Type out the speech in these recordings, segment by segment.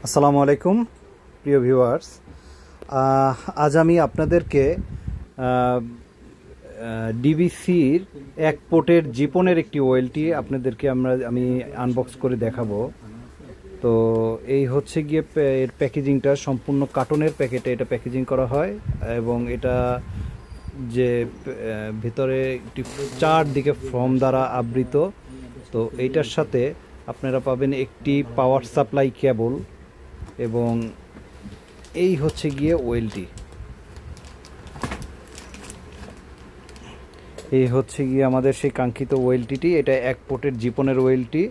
আসসালামু আলাইকুম প্রিয় ভিউয়ার্স, আজ আমি আপনাদেরকে ডিভিসির এক পোর্টের জিপনের একটি ওয়েলটি আপনাদেরকে আমি আনবক্স করে দেখাবো। তো এই হচ্ছে গিয়ে এর প্যাকেজিংটা সম্পূর্ণ কার্টনের প্যাকেটে এটা প্যাকেজিং করা হয় এবং এটা যে ভিতরে একটি চারদিকে ফোম দ্বারা আবৃত। তো এইটার সাথে আপনারা পাবেন একটি পাওয়ার সাপ্লাই কেবল এবং এই হচ্ছে গিয়ে ওয়েলটি। এই হচ্ছে গিয়ে আমাদের সেই কাঙ্ক্ষিত ওয়েলটিটি। এটা এক পোর্টের জিপনের ওয়েলটি।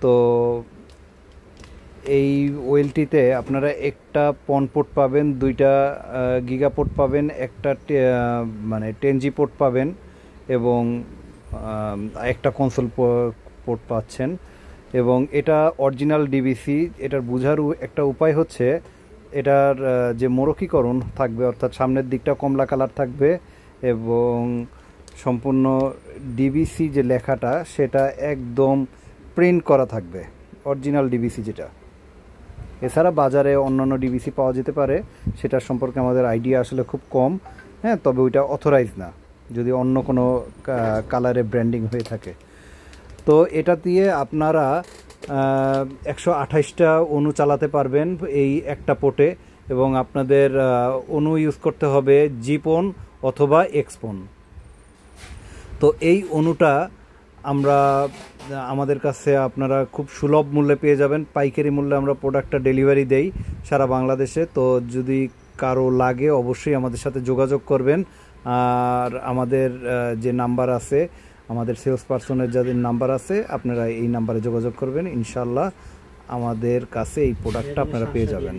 তো এই ওয়েলটিতে আপনারা একটা পন পোর্ট পাবেন, দুইটা গিগা পোর্ট পাবেন, একটা মানে 10G পোর্ট পাবেন এবং একটা কনসোল পোর্ট পাচ্ছেন। এবং এটা অরিজিনাল ডিভিসি। এটার বোঝার একটা উপায় হচ্ছে এটার যে মোড়কীকরণ থাকবে, অর্থাৎ সামনের দিকটা কমলা কালার থাকবে এবং সম্পূর্ণ ডিভিসি যে লেখাটা সেটা একদম প্রিন্ট করা থাকবে, অরিজিনাল ডিভিসি যেটা। এছাড়া বাজারে অন্যান্য ডিভিসি পাওয়া যেতে পারে, সেটার সম্পর্কে আমাদের আইডিয়া আসলে খুব কম। হ্যাঁ, তবে ওইটা অথরাইজ না যদি অন্য কোনো কালারে ব্র্যান্ডিং হয়ে থাকে। তো এটা দিয়ে আপনারা 128টা অণু চালাতে পারবেন এই একটা পোর্টে এবং আপনাদের অণু ইউজ করতে হবে জিপন অথবা এক্সপন। তো এই অণুটা আমাদের কাছে আপনারা খুব সুলভ মূল্যে পেয়ে যাবেন। পাইকারি মূল্যে আমরা প্রোডাক্টটা ডেলিভারি দেই সারা বাংলাদেশে। তো যদি কারো লাগে অবশ্যই আমাদের সাথে যোগাযোগ করবেন। আর আমাদের যে নাম্বার আছে, আমাদের সেলস পার্সনের যাদের নাম্বার আছে, আপনারা এই নাম্বারে যোগাযোগ করবেন। ইনশাল্লাহ আমাদের কাছে এই প্রোডাক্টটা আপনারা পেয়ে যাবেন।